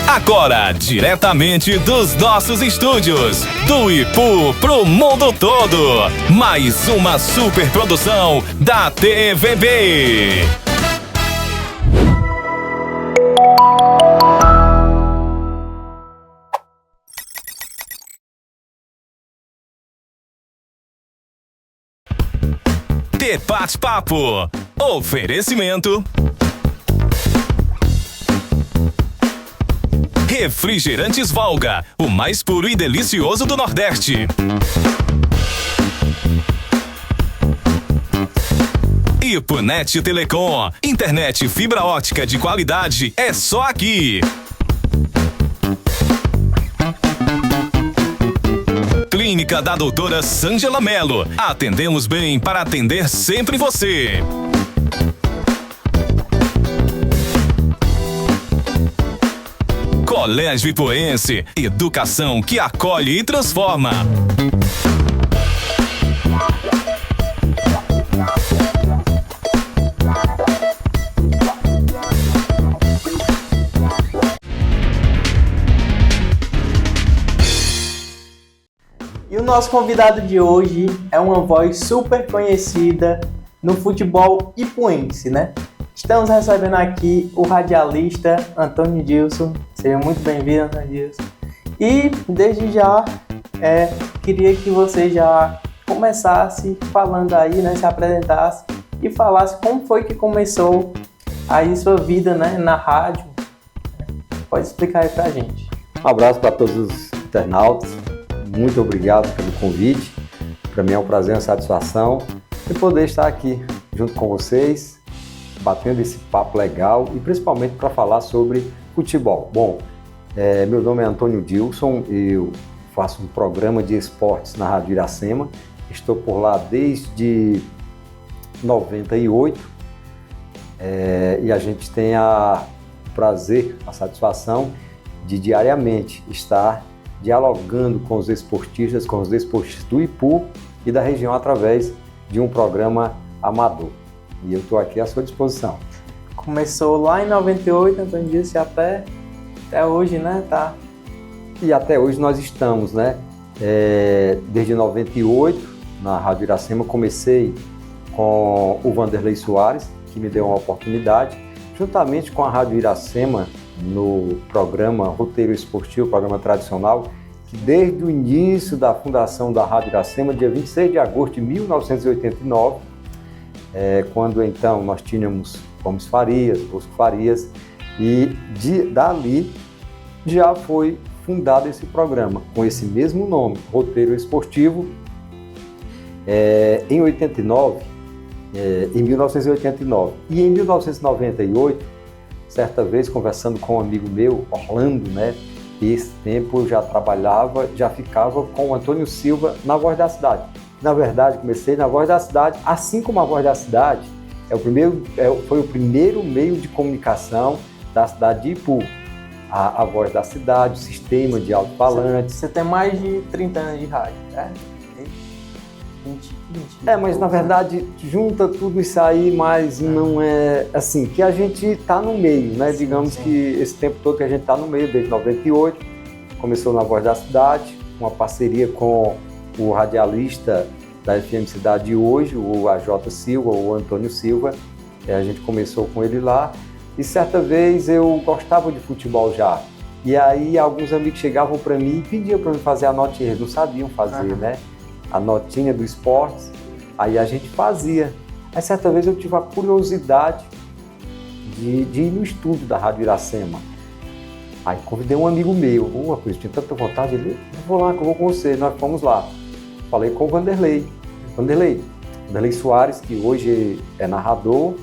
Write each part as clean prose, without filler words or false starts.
Agora, diretamente dos nossos estúdios, do Ipu pro mundo todo, mais uma super produção da TVB. De Bate-Papo. Oferecimento Refrigerantes Valga, o mais puro e delicioso do Nordeste. Ipunet Telecom, internet fibra ótica de qualidade é só aqui. Clínica da doutora Sângela Mello. Atendemos bem para atender sempre você. Colégio Ipuense, educação que acolhe e transforma. E o nosso convidado de hoje é uma voz super conhecida no futebol ipuense, né? Estamos recebendo aqui o radialista Antônio Dilson. Seja muito bem-vindo, Antônio Dilson. E desde já, queria que você já começasse falando aí, né? Se apresentasse e falasse como foi que começou aí sua vida, né? Na rádio. Pode explicar aí pra gente. Um abraço para todos os internautas. Muito obrigado pelo convite. Para mim é um prazer, uma satisfação de poder estar aqui junto com vocês, batendo esse papo legal e principalmente para falar sobre futebol. Bom, meu nome é Antônio Dilson, eu faço um programa de esportes na Rádio Iracema, estou por lá desde 98 e a gente tem o prazer, a satisfação de diariamente estar dialogando com os esportistas do Ipu e da região através de um programa amador. E eu estou aqui à sua disposição. Começou lá em 98, Antônio Dilson, até hoje, né? Tá. E até hoje nós estamos, né? Desde 98, na Rádio Iracema, comecei com o Vanderlei Soares, que me deu uma oportunidade, juntamente com a Rádio Iracema, no programa Roteiro Esportivo, programa tradicional, que desde o início da fundação da Rádio Iracema, dia 26 de agosto de 1989, quando então nós tínhamos Gomes Farias, Bosco Farias, e dali já foi fundado esse programa, com esse mesmo nome, Roteiro Esportivo, em 1989. E em 1998, certa vez, conversando com um amigo meu, Orlando, né? Esse tempo eu já trabalhava, já ficava com o Antônio Silva na Voz da Cidade. Na verdade, comecei na Voz da Cidade, assim como a Voz da Cidade foi o primeiro meio de comunicação da cidade de Ipu. A Voz da Cidade, o sistema de alto-falantes. Você tem mais de 30 anos de rádio, né? 20. Mas na verdade junta tudo isso aí, mas não é assim, que a gente tá no meio, né? Sim, digamos sim. Que esse tempo todo que a gente tá no meio, desde 98, começou na Voz da Cidade, uma parceria com o radialista da FM Cidade hoje, o AJ Silva, o Antônio Silva. A gente começou com ele lá e certa vez eu gostava de futebol já. E aí alguns amigos chegavam para mim e pediam para mim fazer a notinha, eles não sabiam fazer, né? A notinha do esporte, aí a gente fazia. Aí certa vez eu tive a curiosidade de ir no estúdio da Rádio Iracema. Aí convidei um amigo meu, eu tinha tanta vontade, ele, vou lá que eu vou com você, nós fomos lá. Falei com o Vanderlei Soares, que hoje é narrador,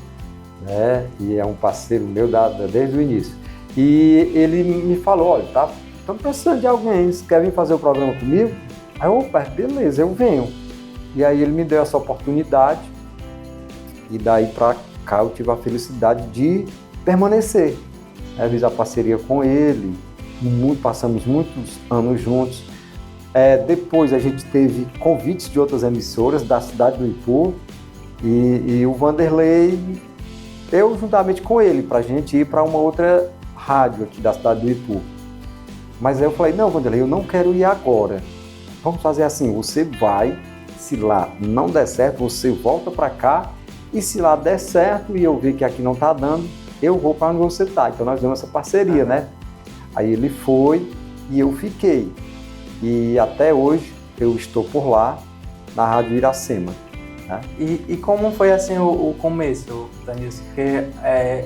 né, e é um parceiro meu desde o início. E ele me falou, olha, estamos precisando de alguém, você quer vir fazer o programa comigo? Aí eu, opa, beleza, eu venho. E aí ele me deu essa oportunidade e daí pra cá eu tive a felicidade de permanecer. Eu fiz a parceria com ele, passamos muitos anos juntos. Depois a gente teve convites de outras emissoras da cidade do Ipu e o Vanderlei, eu juntamente com ele, pra gente ir para uma outra rádio aqui da cidade do Ipu. Mas aí eu falei, não, Vanderlei, eu não quero ir agora. Vamos fazer assim, você vai, se lá não der certo, você volta para cá, e se lá der certo e eu ver que aqui não está dando, eu vou para onde você está. Então nós demos essa parceria, né? Aí ele foi e eu fiquei. E até hoje eu estou por lá, na Rádio Iracema. Né? E como foi assim o começo, Danilson? Porque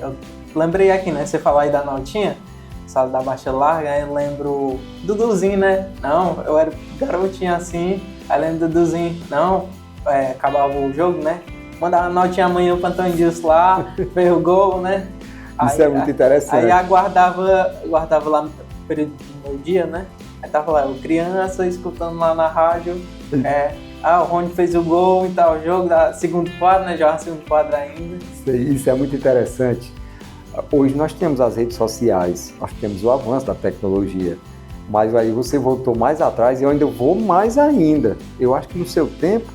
eu lembrei aqui, né? Você falou aí da notinha, sala da baixa larga, aí eu lembro Duduzinho, né? Não, eu era garotinho assim, aí lembro Duduzinho, não, acabava o jogo, né? Mandava a notinha amanhã pro Antônio Dilson lá, fez o gol, né? Isso é muito interessante. Aí aguardava lá no período do dia, né? Aí tava lá, criança escutando lá na rádio, o Rony fez o gol e tal, o jogo da segundo quadro, né? Já segundo quadro ainda. Isso é muito interessante. Hoje nós temos as redes sociais, nós temos o avanço da tecnologia, mas aí você voltou mais atrás e eu ainda vou mais ainda. Eu acho que no seu tempo,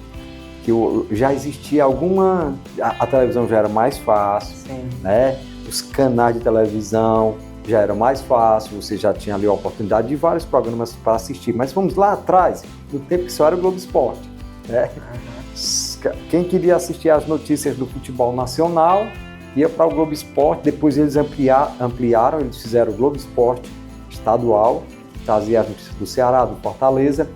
que já existia alguma... A televisão já era mais fácil, sim, né? Os canais de televisão já era mais fácil, você já tinha ali a oportunidade de vários programas para assistir. Mas vamos lá atrás, no tempo que só era o Globo Esporte, né? Quem queria assistir às notícias do futebol nacional ia para o Globo Esporte, depois eles ampliaram, eles fizeram o Globo Esporte estadual, que trazia as notícias do Ceará, do Fortaleza,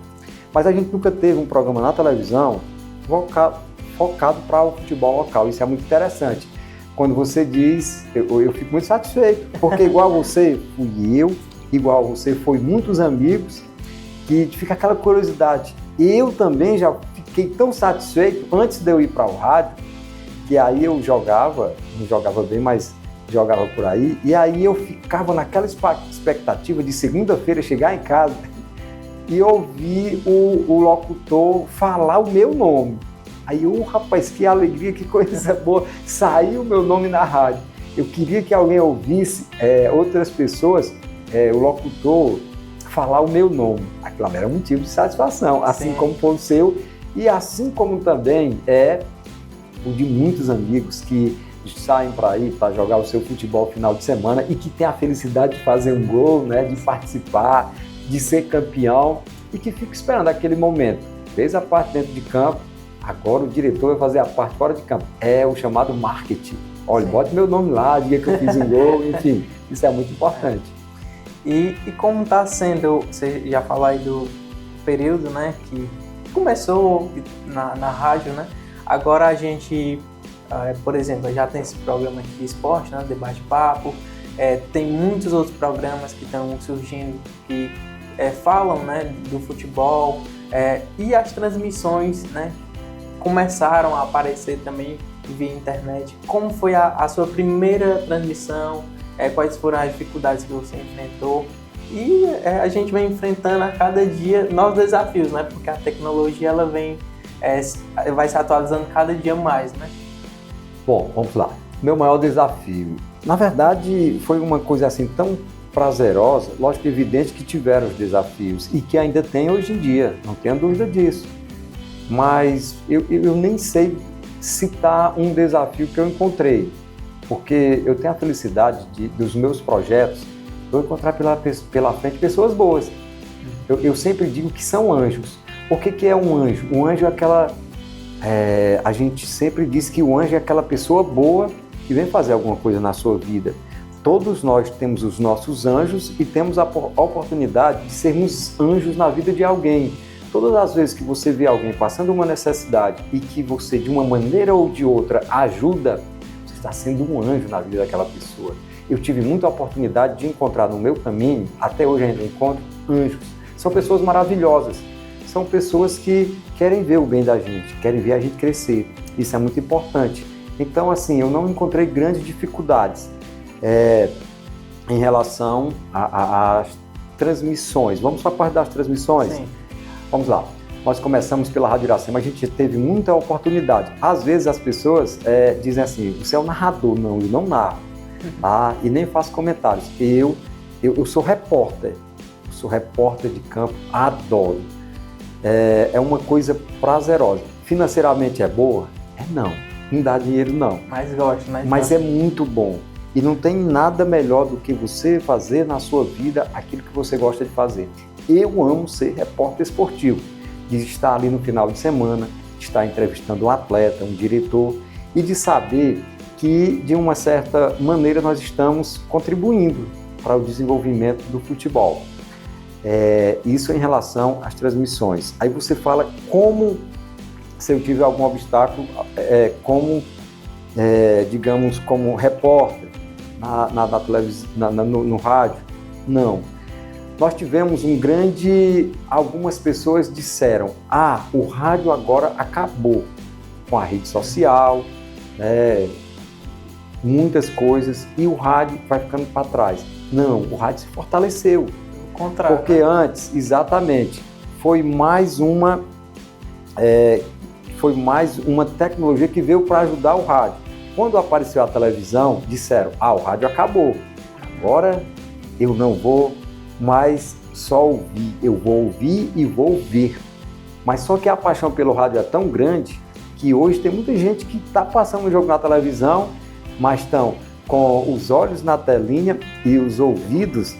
mas a gente nunca teve um programa na televisão focado para o futebol local. Isso é muito interessante. Quando você diz, eu fico muito satisfeito, porque igual você fui eu, igual você foi muitos amigos, que fica aquela curiosidade. Eu também já fiquei tão satisfeito antes de eu ir para o rádio, que aí eu jogava, não jogava bem, mas jogava por aí, e aí eu ficava naquela expectativa de segunda-feira chegar em casa e ouvir o locutor falar o meu nome. Aí, rapaz, que alegria, que coisa boa, saiu o meu nome na rádio. Eu queria que alguém ouvisse outras pessoas, o locutor, falar o meu nome. Aquilo era um motivo de satisfação, assim como foi o seu, e assim como também o de muitos amigos que saem para ir para jogar o seu futebol final de semana e que tem a felicidade de fazer um gol, né, de participar, de ser campeão e que fica esperando aquele momento. Fez a parte dentro de campo, agora o diretor vai fazer a parte fora de campo. É o chamado marketing. Olha, bote meu nome lá, diga que eu fiz um gol, enfim, isso é muito importante. E como está sendo, você já falou aí do período, né, que começou na rádio, né? Agora a gente, por exemplo, já tem esse programa aqui, Esporte, né, Debate-Papo, tem muitos outros programas que estão surgindo que falam, né, do futebol, e as transmissões, né, começaram a aparecer também via internet. Como foi a sua primeira transmissão? Quais foram as dificuldades que você enfrentou? E a gente vem enfrentando a cada dia novos desafios, né? Porque a tecnologia ela vai se atualizando cada dia mais, né? Bom, vamos lá. Meu maior desafio, na verdade, foi uma coisa assim tão prazerosa, lógico, evidente que tiveram os desafios e que ainda tem hoje em dia, não tenho dúvida disso. Mas eu nem sei citar um desafio que eu encontrei, porque eu tenho a felicidade dos meus projetos eu encontrar pela frente pessoas boas. Eu sempre digo que são anjos. O que é um anjo? Um anjo é aquela... a gente sempre diz que o anjo é aquela pessoa boa que vem fazer alguma coisa na sua vida. Todos nós temos os nossos anjos e temos a oportunidade de sermos anjos na vida de alguém. Todas as vezes que você vê alguém passando uma necessidade e que você, de uma maneira ou de outra, ajuda, você está sendo um anjo na vida daquela pessoa. Eu tive muita oportunidade de encontrar no meu caminho, até hoje ainda encontro, anjos. São pessoas maravilhosas, são pessoas que querem ver o bem da gente, querem ver a gente crescer. Isso é muito importante. Então, assim, eu não encontrei grandes dificuldades em relação às transmissões. Vamos para a parte das transmissões? Sim. Vamos lá. Nós começamos pela Rádio Iracema, a gente teve muita oportunidade. Às vezes as pessoas dizem assim, você é o narrador. Não, eu não narro. E nem faço comentários. Eu sou repórter. Eu sou repórter de campo, adoro. É uma coisa prazerosa. Financeiramente é boa? Não dá dinheiro não. Mas gosto, né? Mas é muito bom. E não tem nada melhor do que você fazer na sua vida aquilo que você gosta de fazer. Eu amo ser repórter esportivo, de estar ali no final de semana, de estar entrevistando um atleta, um diretor, e de saber que, de uma certa maneira, nós estamos contribuindo para o desenvolvimento do futebol. Isso em relação às transmissões. Aí você fala como, se eu tive algum obstáculo, digamos, como repórter na televisão, no rádio. Não. Nós tivemos algumas pessoas disseram, o rádio agora acabou com a rede social, muitas coisas, e o rádio vai ficando para trás. Não, o rádio se fortaleceu. O contrário. Porque antes, exatamente, foi mais uma tecnologia que veio para ajudar o rádio. Quando apareceu a televisão, disseram, o rádio acabou. Agora eu não vou mais só ouvir, eu vou ouvir e vou ver. Mas só que a paixão pelo rádio é tão grande que hoje tem muita gente que está passando o jogo na televisão, mas estão com os olhos na telinha e os ouvidos,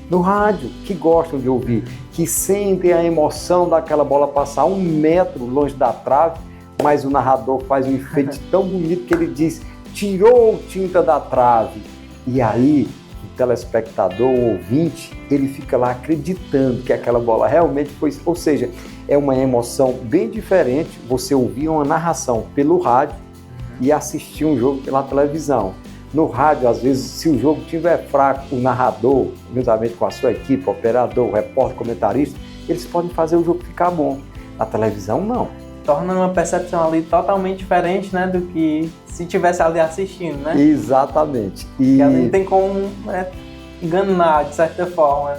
no rádio, que gostam de ouvir, que sentem a emoção daquela bola passar 1 metro longe da trave, mas o narrador faz um efeito tão bonito que ele diz, tirou tinta da trave. E aí, o telespectador, o ouvinte, ele fica lá acreditando que aquela bola realmente foi... Ou seja, é uma emoção bem diferente você ouvir uma narração pelo rádio e assistir um jogo pela televisão. No rádio, às vezes, se o jogo estiver fraco, o narrador, juntamente com a sua equipe, o operador, o repórter, o comentarista, eles podem fazer o jogo ficar bom. Na televisão, não. Torna uma percepção ali totalmente diferente, do que se estivesse ali assistindo, Exatamente. E ali não tem como enganar, de certa forma,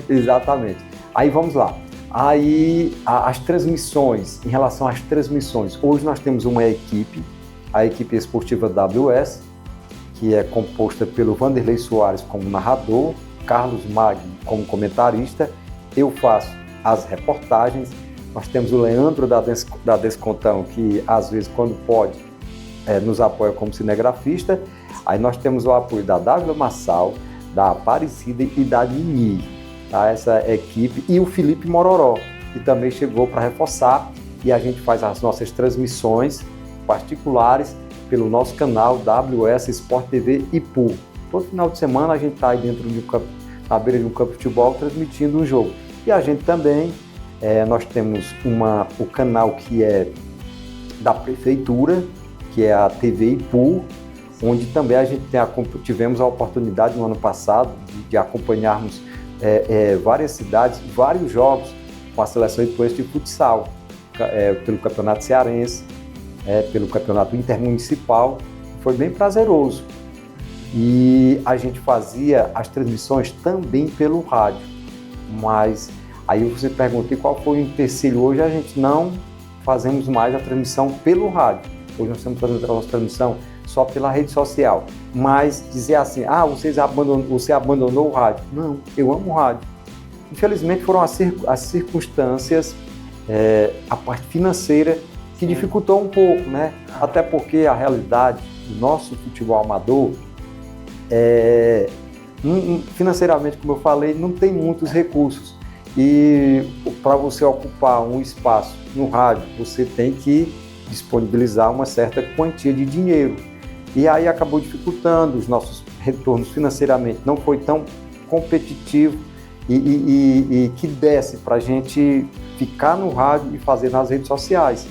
Exatamente. Aí vamos lá. Aí as transmissões, em relação às transmissões, hoje nós temos uma equipe, a equipe esportiva WS, que é composta pelo Vanderlei Soares como narrador, Carlos Magno como comentarista, eu faço as reportagens, nós temos o Leandro da Descontão, que às vezes, quando pode, nos apoia como cinegrafista, aí nós temos o apoio da Dávila Massal, da Aparecida e da Nini, essa equipe, e o Felipe Mororó, que também chegou para reforçar, e a gente faz as nossas transmissões particulares pelo nosso canal WS Sport TV Ipu. Todo final de semana a gente está aí dentro na beira de um campo de futebol transmitindo um jogo. E a gente também, nós temos o canal que é da prefeitura, que é a TV Ipu, onde também a gente tivemos a oportunidade no ano passado de acompanharmos várias cidades, vários jogos com a seleção ipuense de futsal, pelo Campeonato Cearense, pelo Campeonato Intermunicipal. Foi bem prazeroso. E a gente fazia as transmissões também pelo rádio. Mas aí você pergunta qual foi o empecilho. Hoje a gente não fazemos mais a transmissão pelo rádio. Hoje nós estamos fazendo a nossa transmissão só pela rede social. Mas dizer assim, você abandonou o rádio. Não, eu amo o rádio. Infelizmente foram as circunstâncias, a parte financeira, que dificultou um pouco, Até porque a realidade do nosso futebol amador, financeiramente, como eu falei, não tem muitos recursos. E para você ocupar um espaço no rádio, você tem que disponibilizar uma certa quantia de dinheiro. E aí acabou dificultando os nossos retornos financeiramente. Não foi tão competitivo e que desse para a gente ficar no rádio e fazer nas redes sociais.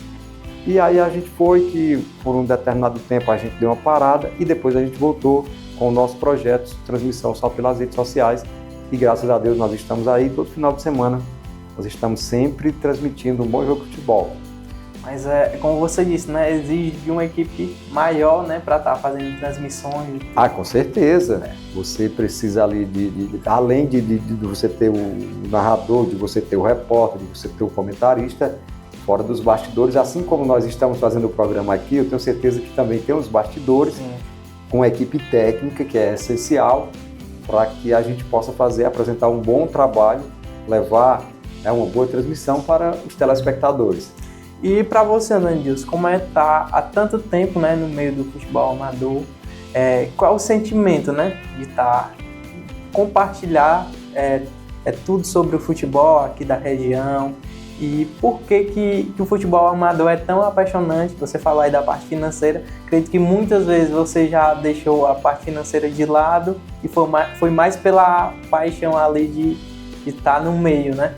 E aí a gente que por um determinado tempo a gente deu uma parada e depois a gente voltou com o nosso projeto de transmissão só pelas redes sociais. E graças a Deus nós estamos aí todo final de semana. Nós estamos sempre transmitindo um bom jogo de futebol. Mas como você disse, exige de uma equipe maior, para estar fazendo transmissões. Com certeza. Você precisa ali além de você ter o narrador, de você ter o repórter, de você ter o comentarista, fora dos bastidores, assim como nós estamos fazendo o programa aqui, eu tenho certeza que também tem os bastidores, com a equipe técnica, que é essencial para que a gente possa apresentar um bom trabalho, levar uma boa transmissão para os telespectadores. E para você, Andandilson, como estar há tanto tempo no meio do futebol amador, qual o sentimento, né, de compartilhar tudo sobre o futebol aqui da região e por que o futebol amador é tão apaixonante. Você falou aí da parte financeira, acredito que muitas vezes você já deixou a parte financeira de lado e foi mais pela paixão ali de estar no meio, né?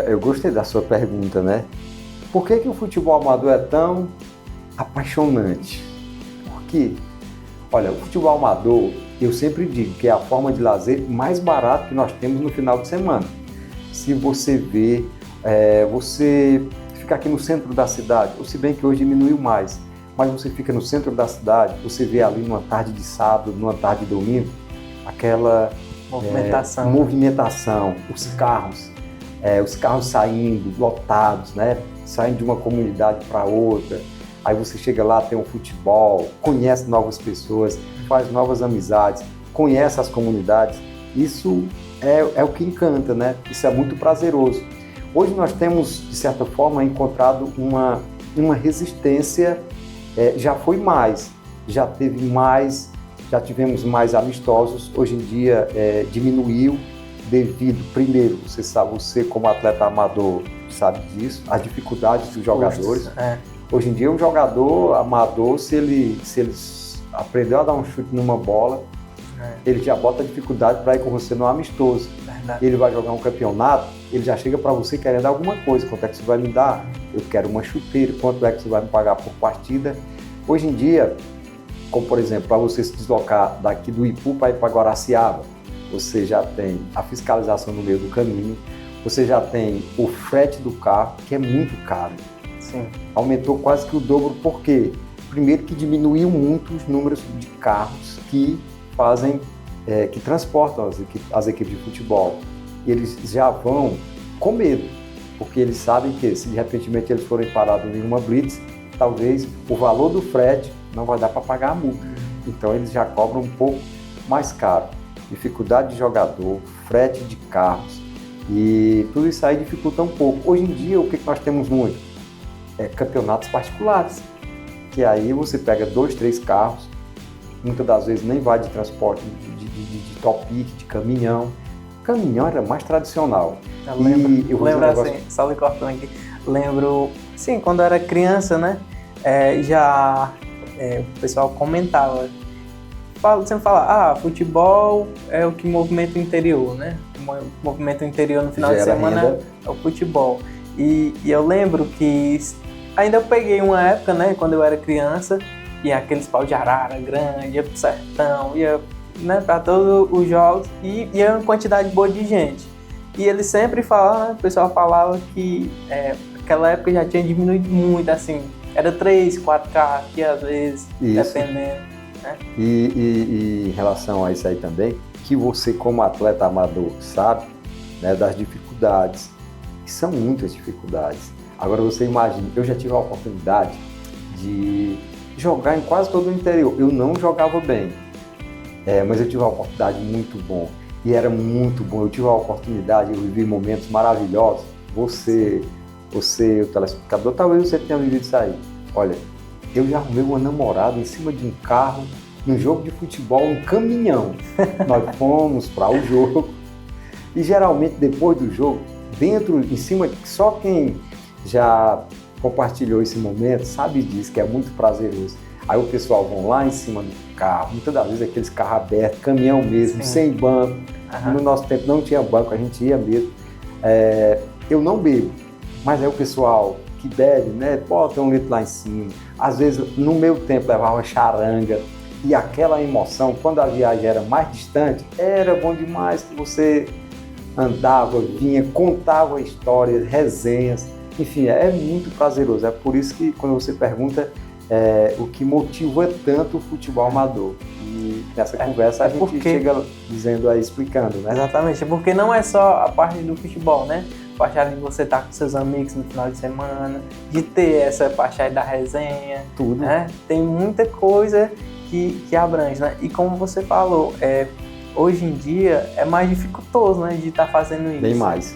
Eu gostei da sua pergunta, né? Por que o futebol amador é tão apaixonante? Porque, olha, o futebol amador, eu sempre digo que é a forma de lazer mais barata que nós temos no final de semana. Se você vê, você fica aqui no centro da cidade, ou se bem que hoje diminuiu mais, mas você fica no centro da cidade, você vê ali numa tarde de sábado, numa tarde de domingo, aquela movimentação, os carros saindo, lotados, né? Saindo de uma comunidade para outra. Aí você chega lá, tem um futebol, conhece novas pessoas, faz novas amizades, conhece as comunidades. Isso é o que encanta, né? Isso é muito prazeroso. Hoje nós temos, de certa forma, encontrado uma resistência, já foi mais, já tivemos mais amistosos. Hoje em dia diminuiu devido, primeiro, você como atleta amador sabe disso, as dificuldades dos jogadores. Hoje em dia um jogador amador, se ele aprendeu a dar um chute numa bola, ele já bota dificuldade para ir com você no amistoso. Verdade. Ele vai jogar um campeonato, ele já chega para você querendo alguma coisa. Quanto é que você vai me dar? Eu quero uma chuteira. Quanto é que você vai me pagar por partida? Hoje em dia, como por exemplo, para você se deslocar daqui do Ipu para ir para Guaraciaba, você já tem a fiscalização no meio do caminho, você já tem o frete do carro, que é muito caro. Sim. Aumentou quase que o dobro, por quê? Primeiro que diminuiu muito os números de carros que transportam as equipes de futebol. E eles já vão com medo, porque eles sabem que se de repente eles forem parados em uma blitz, talvez o valor do frete não vai dar para pagar a multa. Então eles já cobram um pouco mais caro. Dificuldade de jogador, frete de carros, e tudo isso aí dificulta um pouco. Hoje em dia, o que nós temos muito? Campeonatos particulares, que aí você pega 2, 3 carros, muitas das vezes nem vai de transporte de top-pick, de caminhão. Caminhão era mais tradicional. Eu lembro assim, só me cortando aqui, lembro, sim, quando eu era criança, né, o pessoal comentava, sempre fala, futebol é o que movimenta o interior, né? O movimento interior no final de semana é o futebol. E eu lembro que ainda eu peguei uma época, né, quando eu era criança, ia aqueles pau de arara grande, ia pro sertão, ia, né, para todos os jogos, e ia uma quantidade boa de gente. E eles sempre falavam, né, o pessoal falava que aquela época já tinha diminuído muito, assim, era 3, 4 carros aqui às vezes, dependendo. Né? E em relação a isso aí também, que você como atleta amador sabe, né, das dificuldades, que são muitas dificuldades. Agora você imagina, eu já tive a oportunidade de jogar em quase todo o interior. Eu não jogava bem, mas eu tive uma oportunidade muito bom. E era muito bom, eu tive a oportunidade, eu vivi momentos maravilhosos. Você, o telespectador, talvez você tenha vivido isso aí. Olha, eu já arrumei uma namorada em cima de um carro, num jogo de futebol, um caminhão. Nós fomos para o jogo e geralmente depois do jogo, em cima, só quem já compartilhou esse momento sabe disso, que é muito prazeroso. Aí o pessoal vão lá em cima do carro, muitas das vezes aqueles carros abertos, caminhão mesmo, sem banco. No nosso tempo não tinha banco, a gente ia mesmo. Eu não bebo, mas aí o pessoal que bebe, né, bota um litro lá em cima. Às vezes, no meu tempo, levava charanga. E aquela emoção, quando a viagem era mais distante, era bom demais, que você andava, vinha, contava histórias, resenhas. Enfim, é muito prazeroso. É por isso que, quando você pergunta o que motiva tanto o futebol amador. E nessa conversa a gente chega dizendo aí, explicando, né? Exatamente, porque não é só a parte do futebol, né? A parte de você estar com seus amigos no final de semana, de ter essa parte aí da resenha. Tudo. Né? Tem muita coisa que abrange, né? E como você falou, hoje em dia é mais dificultoso, né, de estar fazendo isso. Bem mais.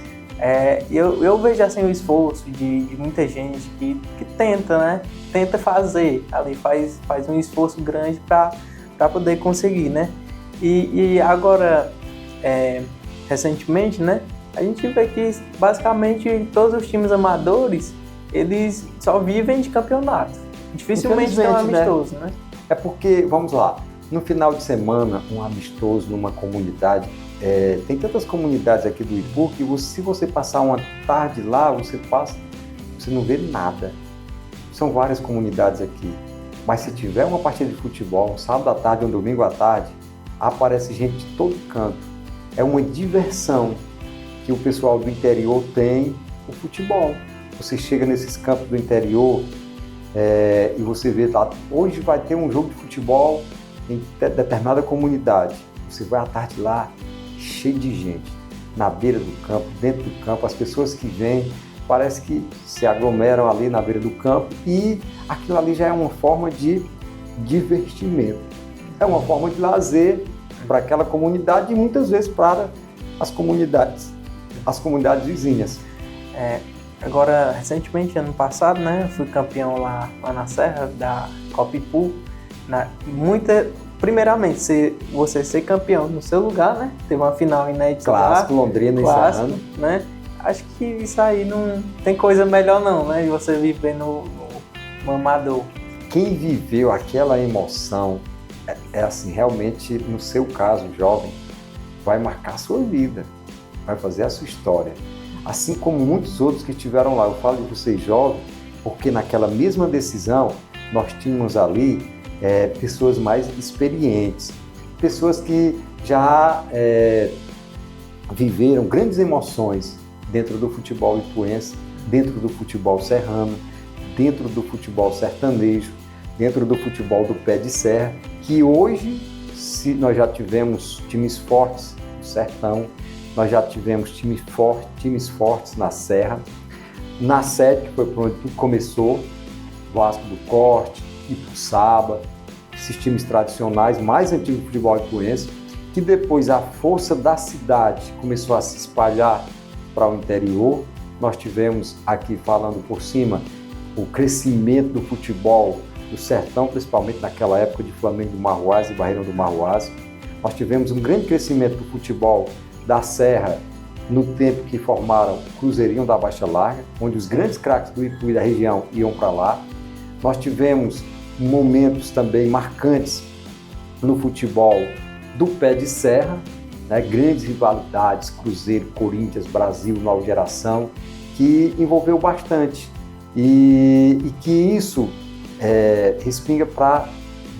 Eu vejo assim o esforço de muita gente que tenta, né? Tenta fazer ali, faz um esforço grande para para poder conseguir, né? E agora, recentemente, né, a gente vê que basicamente todos os times amadores, eles só vivem de campeonato. Dificilmente tem um amistoso, né? É porque, vamos lá, no final de semana, um amistoso numa comunidade, tem tantas comunidades aqui do Ipu que se você passar uma tarde lá, você não vê nada. São várias comunidades aqui. Mas se tiver uma partida de futebol, um sábado à tarde, um domingo à tarde, aparece gente de todo canto. É uma diversão que o pessoal do interior tem, o futebol. Você chega nesses campos do interior e você vê lá, hoje vai ter um jogo de futebol em determinada comunidade. Você vai à tarde lá, cheio de gente, na beira do campo, dentro do campo, as pessoas que vêm, parece que se aglomeram ali na beira do campo e aquilo ali já é uma forma de divertimento. É uma forma de lazer para aquela comunidade e muitas vezes para as comunidades vizinhas. Agora, recentemente, ano passado, né, eu fui campeão lá na Serra da Copa Ipu. Primeiramente, você ser campeão no seu lugar, né? Teve uma final inédita Clássico, lá. Londrina Clássico, encerrando. né? Acho que isso aí não tem coisa melhor não, né? De você viver no amador. Quem viveu aquela emoção, assim, realmente, no seu caso, jovem, vai marcar a sua vida, vai fazer a sua história. Assim como muitos outros que estiveram lá. Eu falo de vocês jovens, porque naquela mesma decisão, nós tínhamos ali pessoas mais experientes, pessoas que já viveram grandes emoções dentro do futebol ipuense, dentro do futebol serrano, dentro do futebol sertanejo, dentro do futebol do pé de serra, que hoje, se nós já tivemos times fortes no sertão, nós já tivemos times fortes na serra, na sede, que foi por onde tudo começou, Vasco do Corte, Ipuçaba, esses times tradicionais mais antigos do futebol ipuense, que depois a força da cidade começou a se espalhar para o interior. Nós tivemos aqui, falando por cima, o crescimento do futebol do sertão, principalmente naquela época de Flamengo do Marruás e Barreirão do Marruás. Nós tivemos um grande crescimento do futebol da Serra no tempo que formaram o Cruzeirinho da Baixa Larga, onde os grandes craques do Ipu e da região iam para lá. Nós tivemos momentos também marcantes no futebol do pé de serra, né? Grandes rivalidades, Cruzeiro, Corinthians, Brasil, Nova Geração, que envolveu bastante e que isso respinga para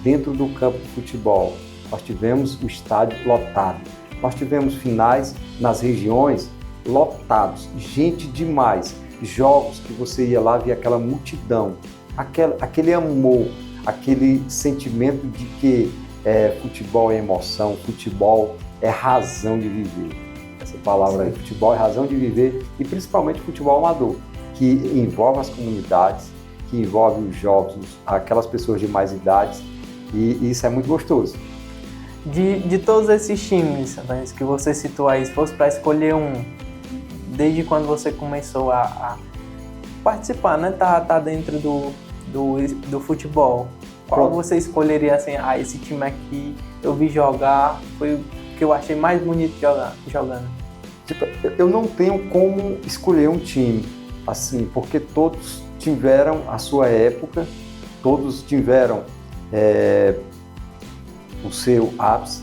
dentro do campo de futebol. Nós tivemos o estádio lotado, nós tivemos finais nas regiões lotados, gente demais, jogos que você ia lá ver aquela multidão, aquele amor, aquele sentimento de que futebol é emoção, futebol é razão de viver. Essa palavra aí, futebol é razão de viver, e principalmente futebol amador, que envolve as comunidades, que envolve os jovens, aquelas pessoas de mais idades, e isso é muito gostoso. De todos esses times que você citou aí, se fosse para escolher um, desde quando você começou a participar, né? Tá dentro do futebol, qual você escolheria assim, esse time aqui eu vi jogar, foi o que eu achei mais bonito jogando? Tipo, eu não tenho como escolher um time, assim, porque todos tiveram a sua época, todos tiveram o seu ápice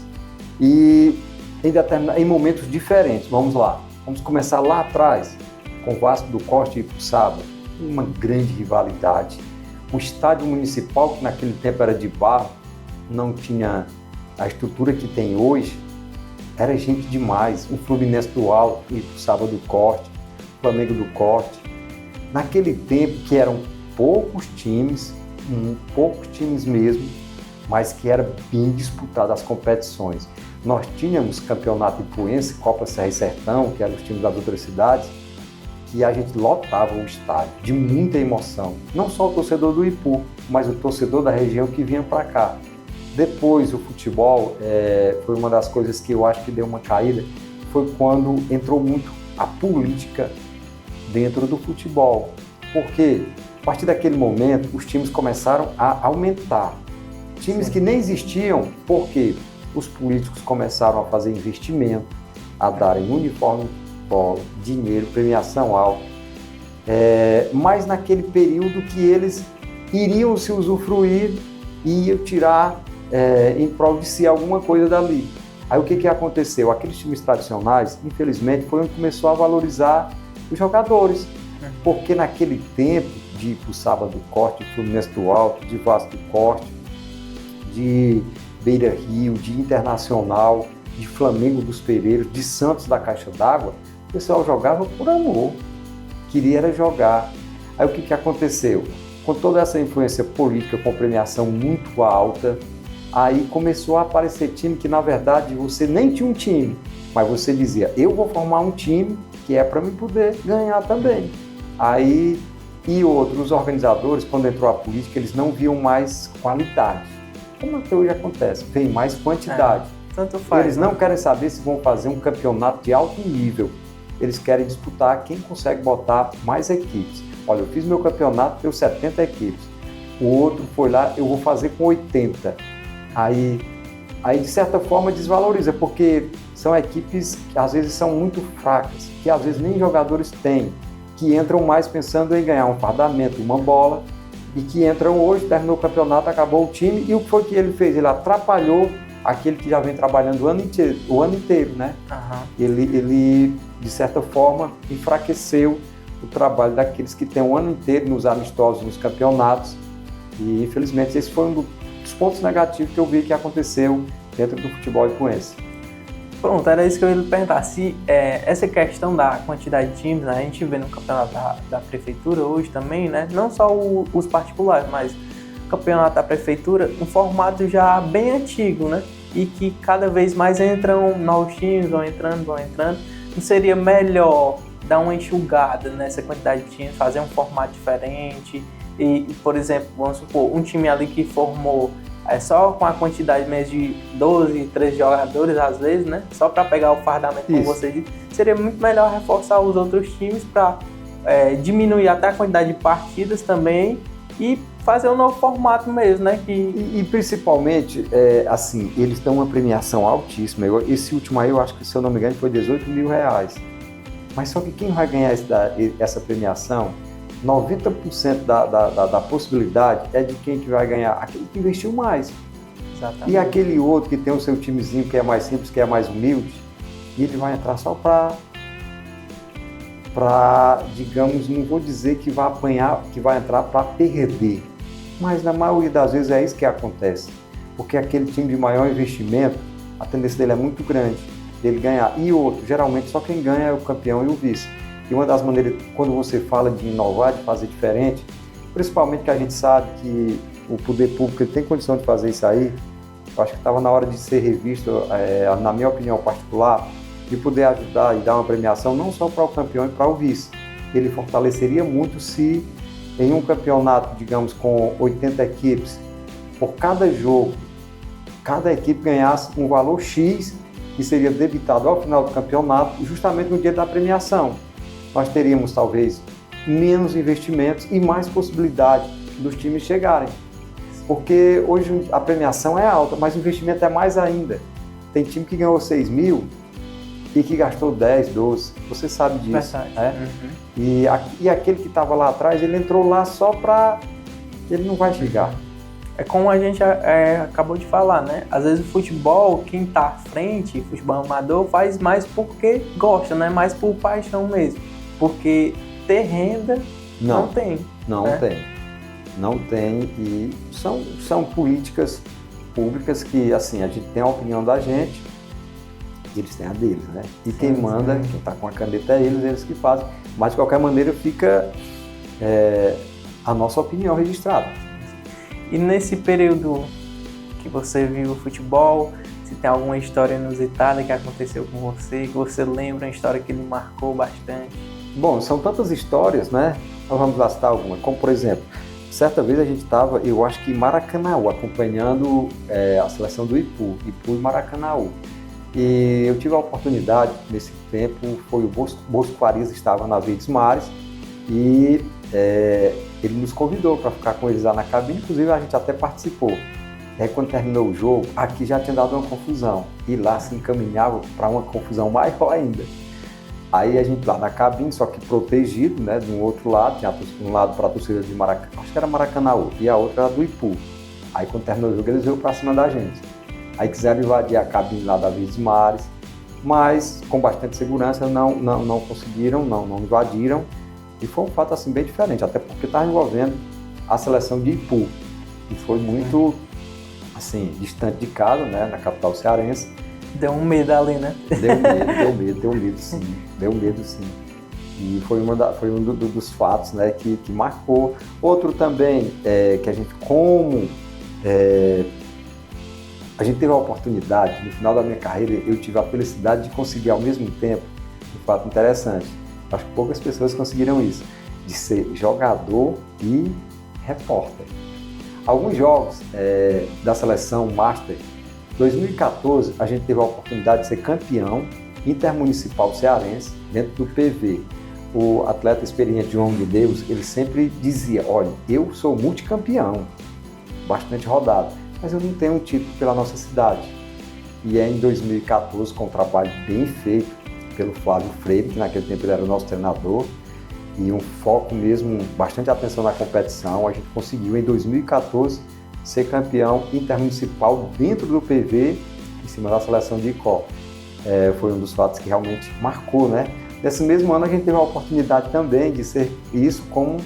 e em momentos diferentes. Vamos lá, vamos começar lá atrás, com o Vasco do Corte e Ipuçaba, uma grande rivalidade. O estádio municipal, que naquele tempo era de barro, não tinha a estrutura que tem hoje, era gente demais. O Fluminense do Alto, o Ipuçaba do Corte, o Flamengo do Corte. Naquele tempo que eram poucos times mesmo, mas que era bem disputado as competições. Nós tínhamos campeonato ipuense, Copa Serra e Sertão, que eram os times das outras cidades, que a gente lotava o estádio de muita emoção. Não só o torcedor do Ipu, mas o torcedor da região que vinha para cá. Depois, o futebol foi uma das coisas que eu acho que deu uma caída, foi quando entrou muito a política dentro do futebol. Porque, a partir daquele momento, os times começaram a aumentar. Times que nem existiam, porque os políticos começaram a fazer investimento, a darem uniforme, bola, dinheiro, premiação alta. Mas naquele período que eles iriam se usufruir e iam tirar em prol de si alguma coisa dali. Aí o que aconteceu? Aqueles times tradicionais, infelizmente, foi onde começou a valorizar os jogadores. Porque naquele tempo, de ir para o Sábado do Corte, de Fluminense do Alto, de Vasco do Corte, de Beira Rio, de Internacional, de Flamengo dos Pereiros, de Santos da Caixa d'Água, o pessoal jogava por amor, queria era jogar. Aí o que aconteceu? Com toda essa influência política, com premiação muito alta, aí começou a aparecer time que, na verdade, você nem tinha um time, mas você dizia, eu vou formar um time que é para mim poder ganhar também. Aí, e outros organizadores, quando entrou a política, eles não viam mais qualidade. Como até hoje acontece, vem mais quantidade. Tanto faz. Eles não querem saber se vão fazer um campeonato de alto nível. Eles querem disputar quem consegue botar mais equipes. Olha, eu fiz meu campeonato, deu 70 equipes. O outro foi lá, eu vou fazer com 80. Aí de certa forma desvaloriza, porque são equipes que às vezes são muito fracas, que às vezes nem jogadores têm, que entram mais pensando em ganhar um fardamento, uma bola, e que entram hoje, terminou o campeonato, acabou o time, e o que foi que ele fez? Ele atrapalhou aquele que já vem trabalhando o ano inteiro, né? Uhum. Ele, de certa forma, enfraqueceu o trabalho daqueles que têm o ano inteiro nos amistosos, nos campeonatos, e infelizmente esse foi um dos pontos negativos que eu vi que aconteceu dentro do futebol ipuense. Pronto, era isso que eu ia lhe perguntar. Se essa questão da quantidade de times, né, a gente vê no campeonato da prefeitura hoje também, né, não só os particulares, mas o campeonato da prefeitura, um formato já bem antigo, né, e que cada vez mais entram novos times, vão entrando. Não seria melhor dar uma enxugada nessa quantidade de times, fazer um formato diferente e, por exemplo, vamos supor, um time ali que formou só com a quantidade mesmo de 12, 13 jogadores às vezes, né? Só para pegar o fardamento, como você disse, seria muito melhor reforçar os outros times para diminuir até a quantidade de partidas também e fazer um novo formato mesmo, né? E principalmente, assim, eles dão uma premiação altíssima. Esse último aí, eu acho que, se eu não me engano, foi R$18 mil. Mas só que quem vai ganhar essa premiação, 90% da possibilidade é de quem que vai ganhar, aquele que investiu mais. Exatamente. E aquele outro que tem o seu timezinho que é mais simples, que é mais humilde, e ele vai entrar só para, digamos, não vou dizer que vai apanhar, que vai entrar para perder, mas na maioria das vezes é isso que acontece, porque aquele time de maior investimento, a tendência dele é muito grande, dele ganhar. E outro, geralmente só quem ganha é o campeão e o vice. E uma das maneiras, quando você fala de inovar, de fazer diferente, principalmente que a gente sabe que o poder público tem condição de fazer isso aí, eu acho que estava na hora de ser revisto, na minha opinião particular, de poder ajudar e dar uma premiação não só para o campeão e para o vice. Ele fortaleceria muito se em um campeonato, digamos, com 80 equipes, por cada jogo, cada equipe ganhasse um valor X que seria debitado ao final do campeonato, justamente no dia da premiação. Nós teríamos talvez menos investimentos e mais possibilidade dos times chegarem. Porque hoje a premiação é alta, mas o investimento é mais ainda. Tem time que ganhou 6 mil e que gastou 10, 12. Você sabe disso. Né? Uhum. E aquele que estava lá atrás, ele entrou lá só para... Ele não vai chegar. É como a gente acabou de falar, né? Às vezes o futebol, quem está à frente, futebol amador, faz mais porque gosta, né? Mais por paixão mesmo. Porque ter renda não tem. Não tem, e são políticas públicas que, assim, a gente tem a opinião da gente, eles têm a deles, né? E quem manda, quem está com a caneta é eles que fazem. Mas, de qualquer maneira, fica a nossa opinião registrada. E nesse período que você viu o futebol, se tem alguma história inusitada que aconteceu com você, que você lembra, uma história que lhe marcou bastante? Bom, são tantas histórias, né? Nós vamos lá citar algumas. Como, por exemplo, certa vez a gente estava, eu acho que em Maracanaú, acompanhando a seleção do Ipu e Maracanaú. E eu tive a oportunidade, nesse tempo, foi o Bosco Farias, estava nas Verdes Mares, e ele nos convidou para ficar com eles lá na cabine, inclusive a gente até participou. E aí quando terminou o jogo, aqui já tinha dado uma confusão. E lá se encaminhava para uma confusão maior ainda. Aí a gente lá na cabine, só que protegido, né, de um outro lado, tinha um lado para a torcida de Maracanã, acho que era Maracanã, e a outra era do Ipu. Aí quando terminou o jogo, eles veio para cima da gente. Aí quiseram invadir a cabine lá da Verdes Mares, mas com bastante segurança não conseguiram, não invadiram. E foi um fato assim bem diferente, até porque estava envolvendo a seleção de Ipu, que foi muito assim, distante de casa, né, na capital cearense. Deu um medo ali, né? Deu medo sim. E foi um dos fatos, né, que marcou. Outro também, que a gente, a gente teve a oportunidade, no final da minha carreira, eu tive a felicidade de conseguir ao mesmo tempo, um fato interessante, acho que poucas pessoas conseguiram isso, de ser jogador e repórter. Alguns jogos da seleção Master, 2014, a gente teve a oportunidade de ser campeão intermunicipal cearense dentro do PV. O atleta experiente João de Deus, ele sempre dizia, olha, eu sou multicampeão, bastante rodado, mas eu não tenho um título pela nossa cidade. E é em 2014, com um trabalho bem feito pelo Flávio Freire, que naquele tempo ele era o nosso treinador, e um foco mesmo, bastante atenção na competição, a gente conseguiu em 2014 ser campeão intermunicipal dentro do PV, em cima da seleção de Icó. Foi um dos fatos que realmente marcou, né? Nesse mesmo ano a gente teve a oportunidade também de ser isso como,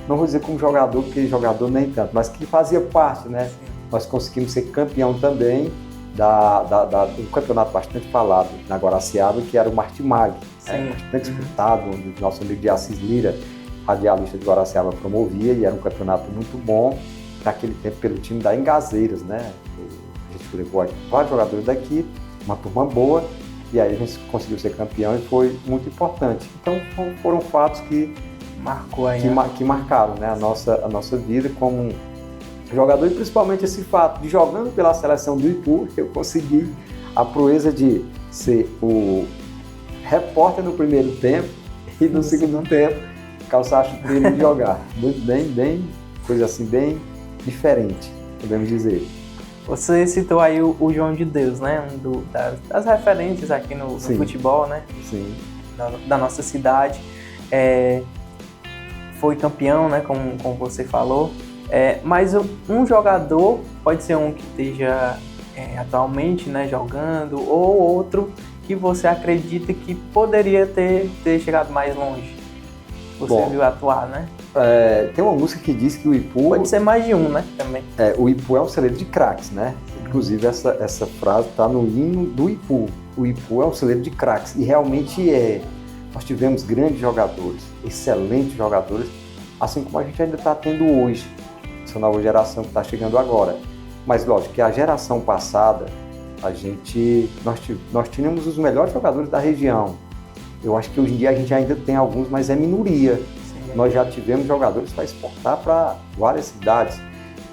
não vou dizer como jogador, porque jogador nem tanto, mas que fazia parte, né? Nós conseguimos ser campeão também do campeonato bastante falado na Guaraciaba, que era o Martimag, bastante disputado, onde o nosso amigo de Assis Lira, radialista de Guaraciaba, promovia, e era um campeonato muito bom, naquele tempo pelo time da Engazeiras, né? A gente levou vários jogadores daqui, uma turma boa, e aí a gente conseguiu ser campeão e foi muito importante. Então foram fatos que marcaram, né, a nossa vida como jogador, e principalmente esse fato de, jogando pela seleção do Ipu, eu consegui a proeza de ser o repórter no primeiro tempo e no segundo tempo calçar a chuteira e jogar. Muito bem, coisa assim bem diferente, podemos dizer. Você citou aí o João de Deus, né? Das referências aqui no futebol, né? Sim. Da nossa cidade. Foi campeão, né? Como você falou. Mas um jogador pode ser um que esteja atualmente, né, jogando, ou outro que você acredita que poderia ter chegado mais longe. Você viu atuar, né? Tem uma música que diz que o Ipu... Pode ser mais de um, né? Também. O Ipu é um celeiro de craques, né? Inclusive essa frase está no hino do Ipu. O Ipu é um celeiro de craques, e realmente é. Nós tivemos grandes jogadores, excelentes jogadores, assim como a gente ainda está tendo hoje, essa nova geração que está chegando agora. Mas lógico que a geração passada, nós tínhamos os melhores jogadores da região. Eu acho que hoje em dia a gente ainda tem alguns, mas é minoria. Sim. Nós já tivemos jogadores para exportar para várias cidades.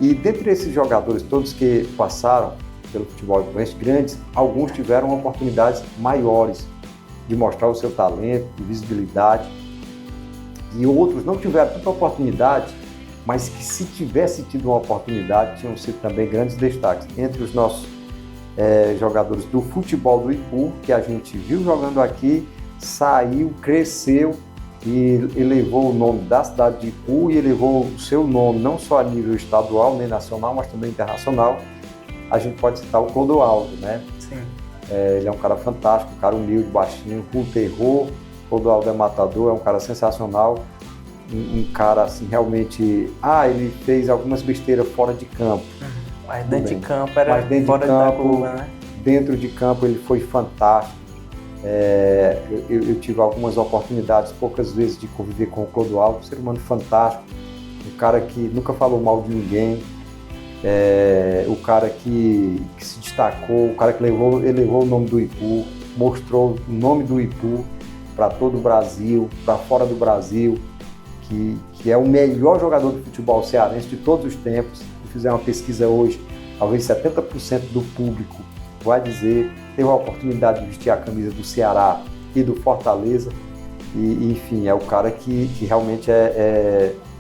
E dentre esses jogadores todos que passaram pelo futebol ipuense, grandes, alguns tiveram oportunidades maiores de mostrar o seu talento, de visibilidade. E outros não tiveram tanta oportunidade, mas que, se tivesse tido uma oportunidade, tinham sido também grandes destaques. Entre os nossos jogadores do futebol do Ipu, que a gente viu jogando aqui, saiu, cresceu e elevou o nome da cidade de Ipu, e elevou o seu nome não só a nível estadual nem nacional, mas também internacional. A gente pode citar o Clodoaldo, né? Sim. Ele é um cara fantástico, um cara humilde, baixinho, terror. Clodoaldo é matador, é um cara sensacional, um cara assim realmente... ele fez algumas besteiras fora de campo. Mas dentro de campo era fora da curva, né? Dentro de campo ele foi fantástico. Eu tive algumas oportunidades, poucas vezes, de conviver com o Clodoaldo, um ser humano fantástico, um cara que nunca falou mal de ninguém, o cara que se destacou, o cara que elevou o nome do Ipu, mostrou o nome do Ipu para todo o Brasil, para fora do Brasil, que é o melhor jogador de futebol cearense de todos os tempos. Se fizer uma pesquisa hoje, talvez 70% do público vai dizer, teve a oportunidade de vestir a camisa do Ceará e do Fortaleza, e enfim, é o cara que realmente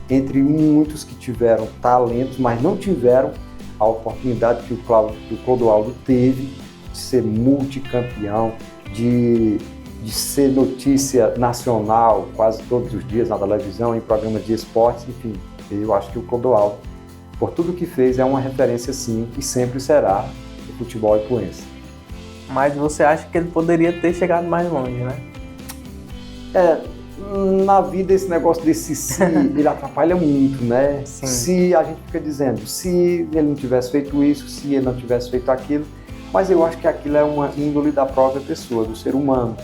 entre muitos que tiveram talentos, mas não tiveram a oportunidade que o Clodoaldo teve de ser multicampeão, de ser notícia nacional quase todos os dias na televisão, em programas de esportes, enfim. Eu acho que o Clodoaldo, por tudo que fez, é uma referência sim e sempre será do futebol ipuense. Mas você acha que ele poderia ter chegado mais longe, né? Na vida esse negócio desse se, ele atrapalha muito, né? Sim. Se a gente fica dizendo, se ele não tivesse feito isso, se ele não tivesse feito aquilo, mas eu acho que aquilo é uma índole da própria pessoa, do ser humano.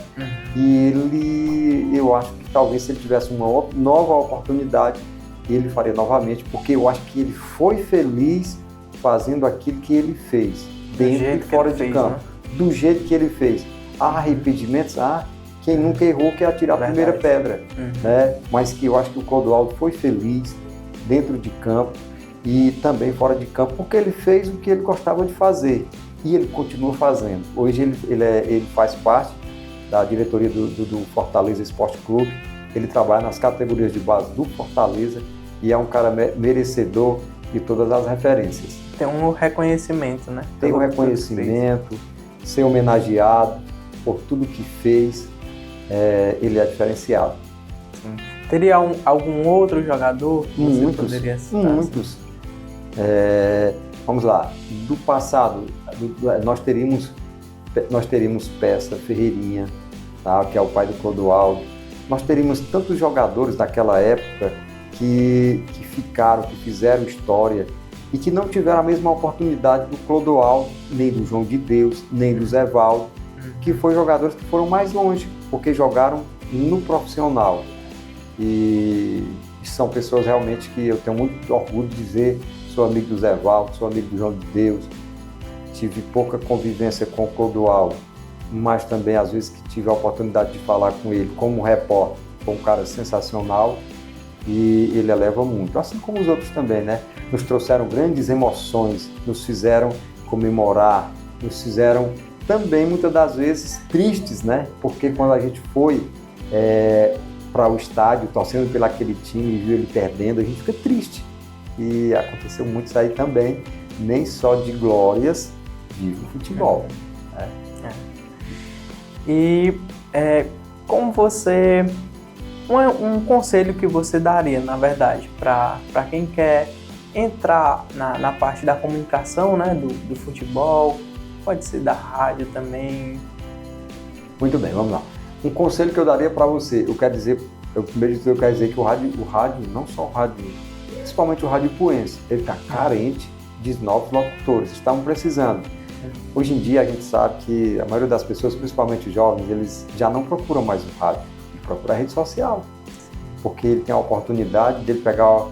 E eu acho que talvez se ele tivesse uma nova oportunidade, ele faria novamente, porque eu acho que ele foi feliz fazendo aquilo que ele fez, dentro e fora de campo, né? Do jeito que ele fez. Há arrependimentos? Quem nunca errou quer atirar a primeira pedra, né? Mas que eu acho que o Clodoaldo foi feliz dentro de campo e também fora de campo, porque ele fez o que ele gostava de fazer e ele continua fazendo. Hoje ele faz parte da diretoria do Fortaleza Esporte Clube, ele trabalha nas categorias de base do Fortaleza e é um cara merecedor de todas as referências. Tem um reconhecimento, né? Tem um reconhecimento, ser homenageado por tudo que fez. Ele é diferenciado. Sim. Teria algum outro jogador que você poderia citar? Muitos. Vamos lá, do passado, nós teríamos Peça, Ferreirinha, tá? Que é o pai do Clodoaldo. Nós teríamos tantos jogadores daquela época que fizeram história e que não tiveram a mesma oportunidade do Clodoaldo, nem do João de Deus, nem do Zé Valdo, que foram jogadores que foram mais longe, porque jogaram no profissional. E são pessoas realmente que eu tenho muito orgulho de dizer, sou amigo do Zé Valdo, sou amigo do João de Deus, tive pouca convivência com o Clodoaldo, mas também às vezes que tive a oportunidade de falar com ele como repórter, foi um cara sensacional e ele eleva muito, assim como os outros também, né? Nos trouxeram grandes emoções, nos fizeram comemorar, nos fizeram também muitas das vezes tristes, né? Porque quando a gente foi para o estádio torcendo pelo aquele time e viu ele perdendo, a gente fica triste. E aconteceu muito isso aí também, nem só de glórias vive o futebol. Né? E como você... Um conselho que você daria, na verdade, para quem quer entrar na parte da comunicação, né, do futebol, pode ser da rádio também. Muito bem, vamos lá. Um conselho que eu daria para você, eu quero dizer que o rádio, não só o rádio, principalmente o rádio ipuense, ele está carente de novos locutores, estavam precisando. Hoje em dia a gente sabe que a maioria das pessoas, principalmente os jovens, eles já não procuram mais o rádio, procuram a rede social, porque ele tem a oportunidade de ele pegar,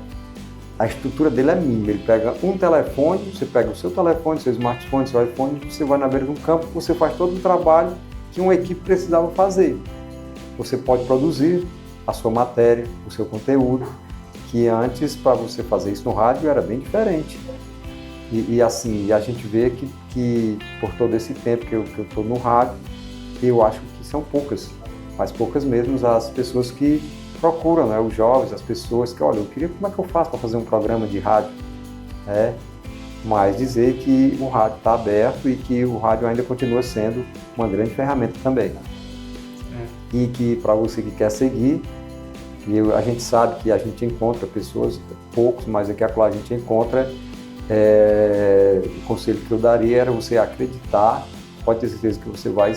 a estrutura dele é mínima, ele pega um telefone, você pega o seu telefone, seu smartphone, seu iPhone, você vai na beira de um campo, você faz todo o trabalho que uma equipe precisava fazer. Você pode produzir a sua matéria, o seu conteúdo, que antes, para você fazer isso no rádio, era bem diferente. E assim, a gente vê que por todo esse tempo que eu estou no rádio, eu acho que são poucas, mas poucas mesmo as pessoas que procuram, né? Os jovens, as pessoas que, olha, eu queria, como é que eu faço para fazer um programa de rádio? Mas dizer que o rádio está aberto e que o rádio ainda continua sendo uma grande ferramenta também. E que para você que quer seguir, a gente sabe que a gente encontra pessoas, poucos, mas aqui a gente encontra. O conselho que eu daria era você acreditar, pode ter certeza que você vai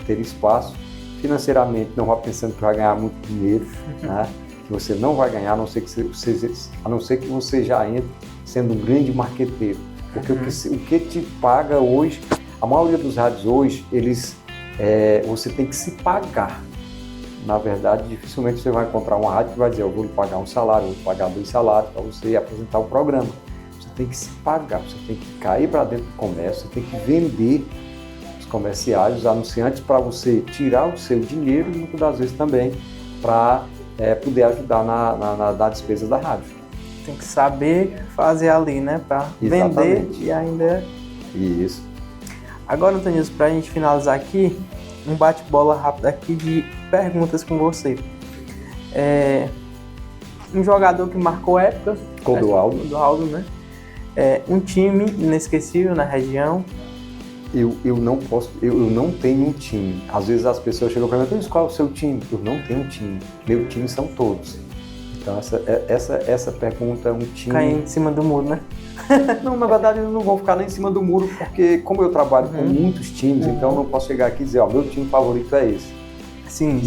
ter espaço. Financeiramente, não vá pensando que vai ganhar muito dinheiro, né? Que você não vai ganhar, a não ser que você já entre sendo um grande marqueteiro. Porque o que te paga hoje, a maioria dos rádios hoje, você tem que se pagar. Na verdade, dificilmente você vai encontrar uma rádio que vai dizer, eu vou lhe pagar um salário, eu vou pagar 2 salários para você apresentar o programa. Você tem que se pagar, você tem que cair para dentro do comércio, você tem que vender os comerciais, os anunciantes, para você tirar o seu dinheiro e muitas das vezes também para poder ajudar na despesa da rádio. Tem que saber fazer ali, né? Para vender e ainda... Isso. Agora, Antônio, para a gente finalizar aqui, um bate-bola rápido aqui de perguntas com você. Um jogador que marcou época... Clodoaldo. Clodoaldo, né? Um time inesquecível na região? Eu não tenho um time. Às vezes as pessoas chegam para mim e perguntam, qual é o seu time? Eu não tenho um time. Meu time são todos. Então essa pergunta é um time... Cai em cima do muro, né? Não, na verdade eu não vou ficar nem em cima do muro, porque como eu trabalho com muitos times, então eu não posso chegar aqui e dizer, meu time favorito é esse. Sim.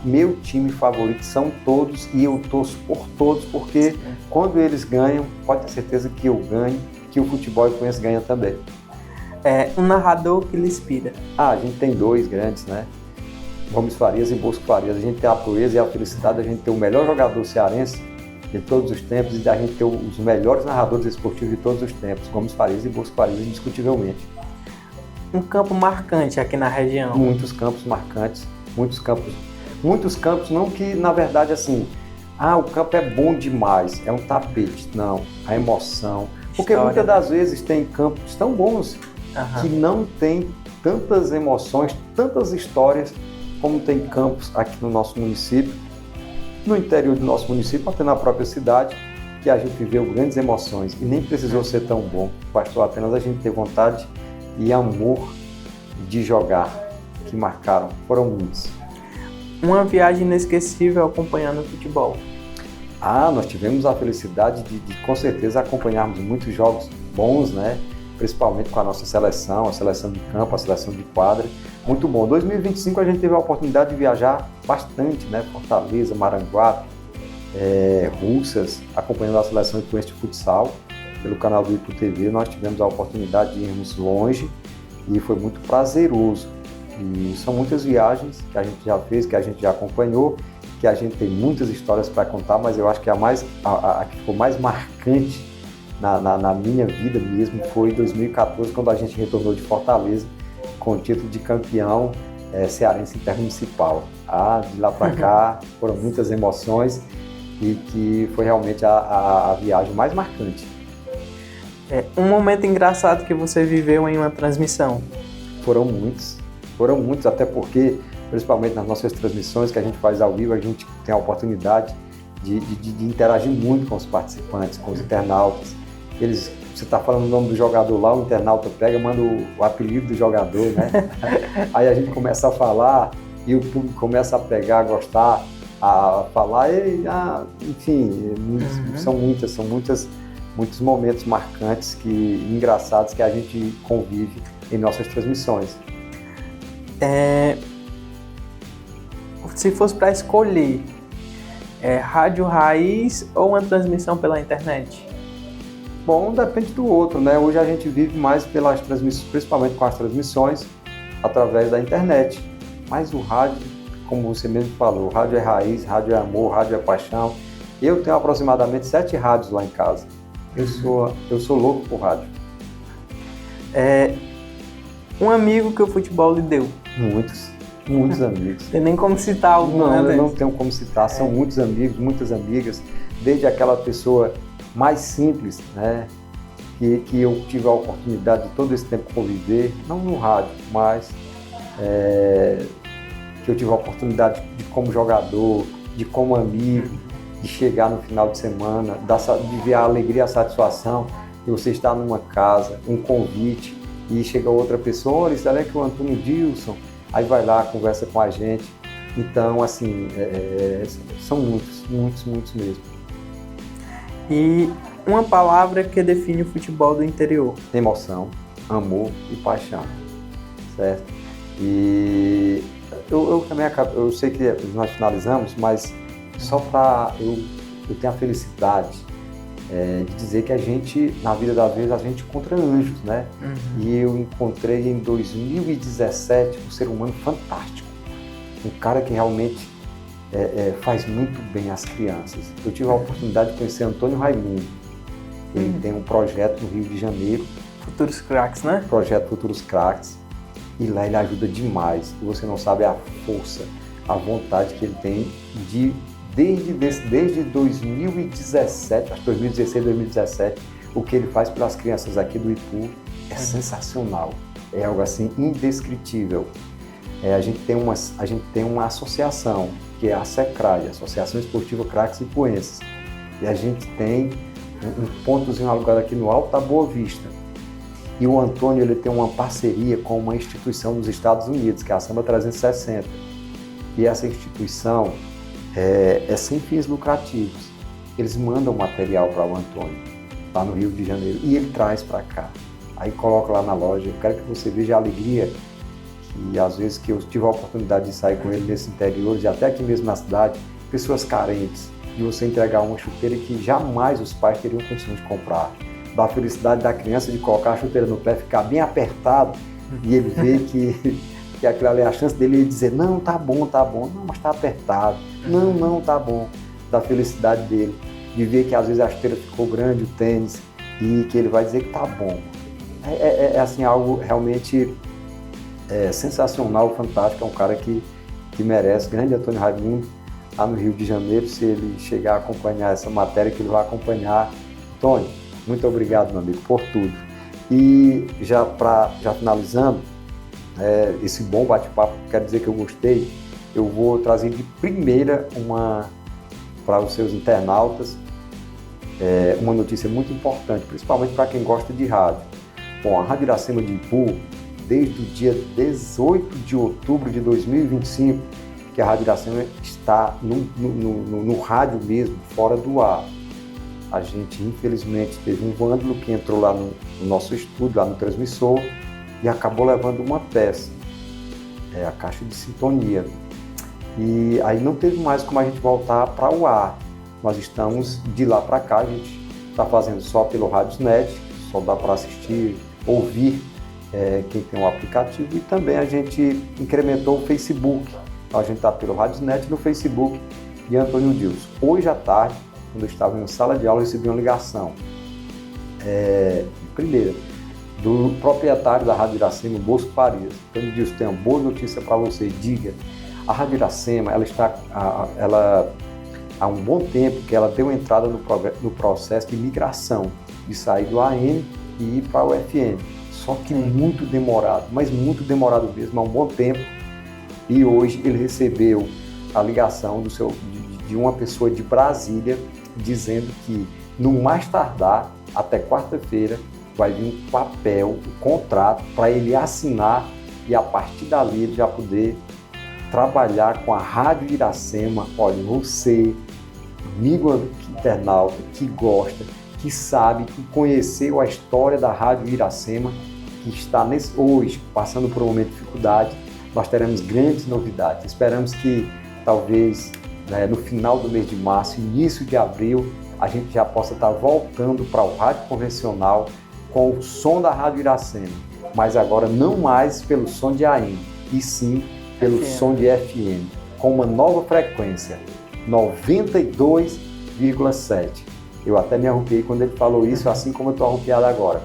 Meu time favorito são todos e eu torço por todos, porque quando eles ganham, pode ter certeza que eu ganho, que o futebol ipuense ganha também. Um narrador que lhe inspira? A gente tem dois grandes, né? Gomes Farias e Bosco Farias. A gente tem a proeza e a felicidade de a gente ter o melhor jogador cearense de todos os tempos e de a gente ter os melhores narradores esportivos de todos os tempos, Gomes Farias e Bosco Farias, indiscutivelmente. Um campo marcante aqui na região? Muitos campos marcantes, muitos campos não que, na verdade, assim, o campo é bom demais, é um tapete, não, a emoção. Porque muitas das vezes tem campos tão bons que não tem tantas emoções, tantas histórias como tem campos aqui no nosso município, no interior do nosso município, até na própria cidade, que a gente viveu grandes emoções e nem precisou ser tão bom, bastou apenas a gente ter vontade e amor de jogar, que marcaram, foram muitos. Uma viagem inesquecível acompanhando o futebol? Nós tivemos a felicidade de com certeza acompanharmos muitos jogos bons, né? Principalmente com a nossa seleção, a seleção de campo, a seleção de quadra. Muito bom. Em 2025 a gente teve a oportunidade de viajar bastante, né? Fortaleza, Maranguape, Russas, acompanhando a seleção ipuense de futsal pelo canal do Ipu TV. Nós tivemos a oportunidade de irmos longe e foi muito prazeroso. E são muitas viagens que a gente já fez, que a gente já acompanhou, que a gente tem muitas histórias para contar, mas eu acho que a que ficou mais marcante na minha vida mesmo foi em 2014, quando a gente retornou de Fortaleza com o título de campeão cearense intermunicipal. De lá para cá foram muitas emoções e que foi realmente a viagem mais marcante. Um momento engraçado que você viveu em uma transmissão? Foram muitos, até porque, principalmente nas nossas transmissões que a gente faz ao vivo, a gente tem a oportunidade de interagir muito com os participantes, com os internautas. Você está falando o nome do jogador lá, o internauta pega, manda o apelido do jogador, né? Aí a gente começa a falar e o público começa a pegar, a gostar, a falar, enfim, são muitos momentos marcantes engraçados que a gente convive em nossas transmissões. Se fosse para escolher, rádio raiz ou uma transmissão pela internet? Bom, depende do outro, né? Hoje a gente vive mais pelas transmissões, principalmente com as transmissões através da internet. Mas o rádio, como você mesmo falou, o rádio é raiz, rádio é amor, rádio é paixão. Eu tenho aproximadamente 7 rádios lá em casa. Eu sou louco por rádio. Um amigo que o futebol lhe deu? Muitos amigos. Tem nem como citar algum, Não, né? Eu não tenho como citar. São muitos amigos, muitas amigas. Desde aquela pessoa mais simples, né? Que eu tive a oportunidade de todo esse tempo conviver, não no rádio, mas que eu tive a oportunidade de como jogador, de como amigo, de chegar no final de semana, de ver a alegria, a satisfação de você estar numa casa, um convite, e chega outra pessoa, olha, isso é que o Antônio Dilson, aí vai lá, conversa com a gente. Então, assim, são muitos mesmo. E uma palavra que define o futebol do interior? Emoção, amor e paixão, certo? E eu também eu sei que nós finalizamos, mas só para eu tenho a felicidade de dizer que a gente, na vida da vez, a gente encontra anjos, né? E eu encontrei em 2017 um ser humano fantástico, um cara que realmente faz muito bem às crianças. Eu tive a oportunidade de conhecer Antônio Raimundo. Ele tem um projeto no Rio de Janeiro. Futuros Craques, né? Projeto Futuros Craques. E lá ele ajuda demais. E você não sabe a força, a vontade que ele tem desde 2017, acho que 2016, 2017, o que ele faz pelas crianças aqui do Ipu é sensacional. É algo assim indescritível. A gente tem uma associação, que é a SECRAI, Associação Esportiva Craques Ipuenses. E a gente tem um pontozinho alugado aqui no Alto da Boa Vista. E o Antônio ele tem uma parceria com uma instituição nos Estados Unidos, que é a Samba 360. E essa instituição é sem fins lucrativos. Eles mandam material para o Antônio, lá no Rio de Janeiro, e ele traz para cá. Aí coloca lá na loja. Eu quero que você veja a alegria que às vezes que eu tive a oportunidade de sair com ele nesse interior, e até aqui mesmo na cidade, pessoas carentes, de você entregar uma chuteira que jamais os pais teriam condição de comprar. Da felicidade da criança de colocar a chuteira no pé, ficar bem apertado, e ele vê que aquilo ali é a chance dele dizer, não, tá bom, não, mas tá apertado, não, tá bom. Da felicidade dele, de ver que às vezes a chuteira ficou grande, o tênis, e que ele vai dizer que tá bom. É assim, algo realmente sensacional, fantástico. É um cara que merece. Grande Antônio Raimundo, lá no Rio de Janeiro. Se ele chegar a acompanhar essa matéria, que ele vai acompanhar. Antônio, muito obrigado, meu amigo, por tudo. E já finalizando esse bom bate-papo, quero dizer que eu gostei. Eu vou trazer de primeira para os seus internautas uma notícia muito importante, principalmente para quem gosta de rádio. Bom, a Rádio Iracema de Ipu, desde o dia 18 de outubro de 2025, que a Rádio Iracema está no rádio mesmo, fora do ar. A gente, infelizmente, teve um vândalo que entrou lá no nosso estúdio, lá no transmissor, e acabou levando uma peça, a caixa de sintonia. E aí não teve mais como a gente voltar para o ar. Nós estamos de lá para cá, a gente está fazendo só pelo Radiosnet, só dá para assistir, ouvir quem tem o aplicativo, e também a gente incrementou o Facebook. Então a gente está pelo Radiosnet no Facebook de Antônio Dilson. Hoje à tarde, quando eu estava em sala de aula, eu recebi uma ligação. Primeiro, do proprietário da Rádio Iracema, Bosco Farias. Antônio Dilson, tem uma boa notícia para você, diga. A Rádio Iracema, ela há um bom tempo que ela deu entrada no processo de migração, de sair do AM e ir para o FM. Só que muito demorado, mas muito demorado mesmo, há um bom tempo. E hoje ele recebeu a ligação de uma pessoa de Brasília, dizendo que no mais tardar, até quarta-feira, vai vir um papel, um contrato para ele assinar, e a partir dali ele já poder trabalhar com a Rádio Iracema. Olha, você, amigo internauta, que gosta, que sabe, que conheceu a história da Rádio Iracema, que está hoje passando por um momento de dificuldade, nós teremos grandes novidades. Esperamos que talvez no final do mês de março, início de abril, a gente já possa estar voltando para o rádio convencional com o som da Rádio Iracema, mas agora não mais pelo som de AM, e sim pelo som de FM, com uma nova frequência, 92,7. Eu até me arrupiei quando ele falou isso, assim como eu estou arrupiado agora.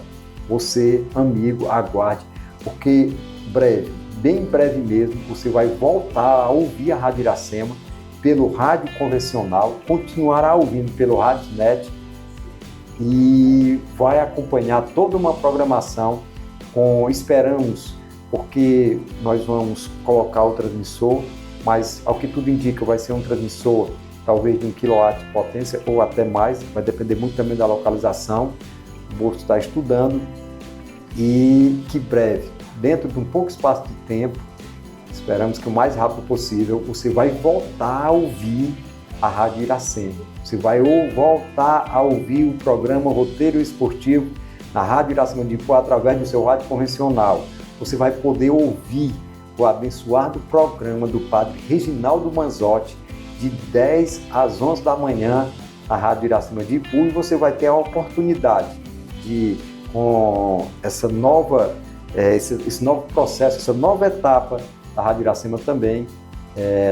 Você, amigo, aguarde, porque breve, bem breve mesmo, você vai voltar a ouvir a Rádio Iracema pelo rádio convencional, continuará ouvindo pelo Radiosnet e vai acompanhar toda uma programação esperamos, porque nós vamos colocar o transmissor, mas ao que tudo indica vai ser um transmissor talvez de 1 kW de potência ou até mais, vai depender muito também da localização. O Bolso está estudando, e que breve, dentro de um pouco espaço de tempo, esperamos que o mais rápido possível, você vai voltar a ouvir a Rádio Iracema. Você vai voltar a ouvir o programa Roteiro Esportivo na Rádio Iracema de Ipu através do seu rádio convencional. Você vai poder ouvir o abençoado programa do Padre Reginaldo Manzotti de 10 às 11 da manhã na Rádio Iracema de Ipu, e você vai ter a oportunidade de, com esse novo processo, essa nova etapa da Rádio Iracema também,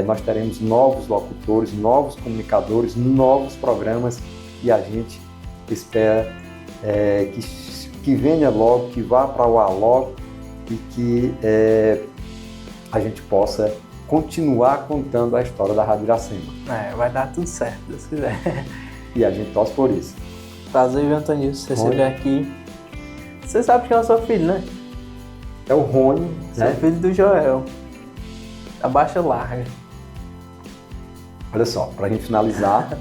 nós teremos novos locutores, novos comunicadores, novos programas, e a gente espera que venha logo, que vá para o ar logo, e que a gente possa continuar contando a história da Rádio Iracema. Vai dar tudo certo, se Deus quiser. E a gente torce por isso. Prazer, viu, Antônio, receber aqui. Você sabe que é o seu filho, né? É o Rony, seu filho do Joel. Da Baixa Larga. Olha só, para a gente finalizar,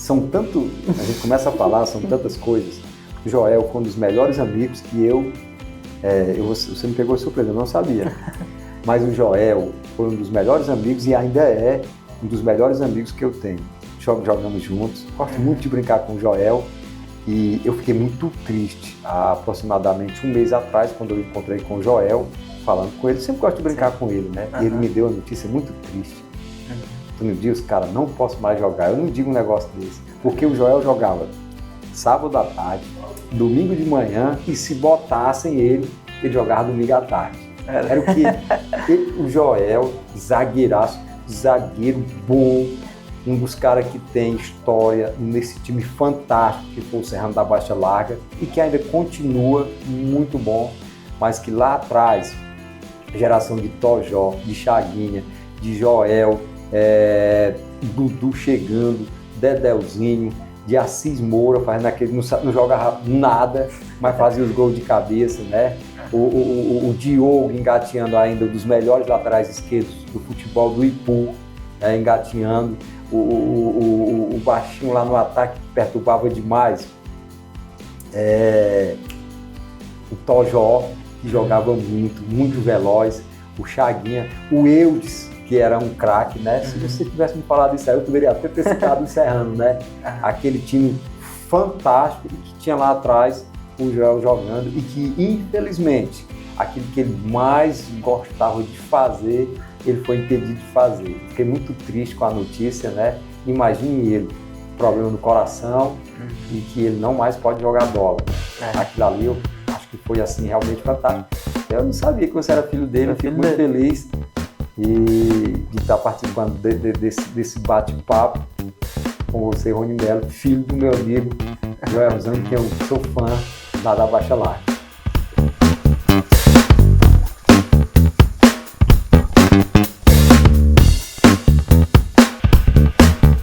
a gente começa a falar, são tantas coisas. O Joel foi um dos melhores amigos que você me pegou de surpresa, eu não sabia. Mas o Joel foi um dos melhores amigos e ainda é um dos melhores amigos que eu tenho. Jogamos juntos, gosto muito de brincar com o Joel e eu fiquei muito triste há aproximadamente um mês atrás, quando eu encontrei com o Joel, falando com ele. Eu sempre gosto de brincar com ele, né? E ele me deu uma notícia muito triste. No dia, os caras, não posso mais jogar. Eu não digo um negócio desse, porque o Joel jogava sábado à tarde, domingo de manhã, e se botassem ele jogava domingo à tarde. Era o que o Joel, zagueiraço, zagueiro bom, um dos caras que tem história nesse time fantástico que foi o Serrano da Baixa Larga e que ainda continua muito bom, mas que lá atrás, geração de Tojó, de Chaguinha, de Joel, Dudu chegando, Dedéuzinho, de Assis Moura, fazendo aquele, não jogava nada, mas fazia os gols de cabeça, né? O Diogo engateando ainda, dos melhores laterais esquerdos do futebol do Ipu, engateando, o baixinho lá no ataque que perturbava demais, o Tojó, que jogava muito veloz, o Chaguinha, o Eudes, que era um craque, né? Se você tivesse me falado isso aí, eu poderia até ter citado o Serrano, né? Aquele time fantástico que tinha lá atrás o Joel jogando e que, infelizmente, aquilo que ele mais gostava de fazer, ele foi impedido de fazer. Fiquei muito triste com a notícia, né? Imagine ele, problema no coração e que ele não mais pode jogar bola. Aquilo ali eu acho que foi assim realmente fantástico. Eu não sabia que você era filho dele, eu fico muito feliz de estar participando desse bate-papo com você, Rony Melo, filho do meu amigo Joelzão, que eu sou fã da Baixa Larga.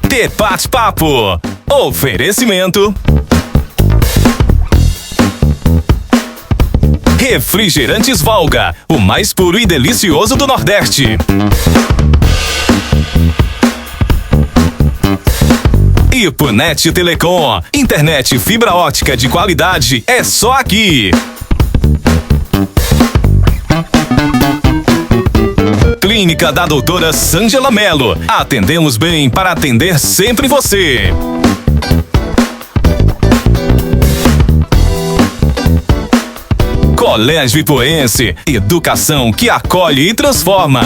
De bate-papo. Oferecimento. Refrigerantes Valga, o mais puro e delicioso do Nordeste. Ipunet Telecom, internet fibra ótica de qualidade é só aqui. Clínica da Doutora Sângela Melo, atendemos bem para atender sempre você. Colégio Ipuense, educação que acolhe e transforma.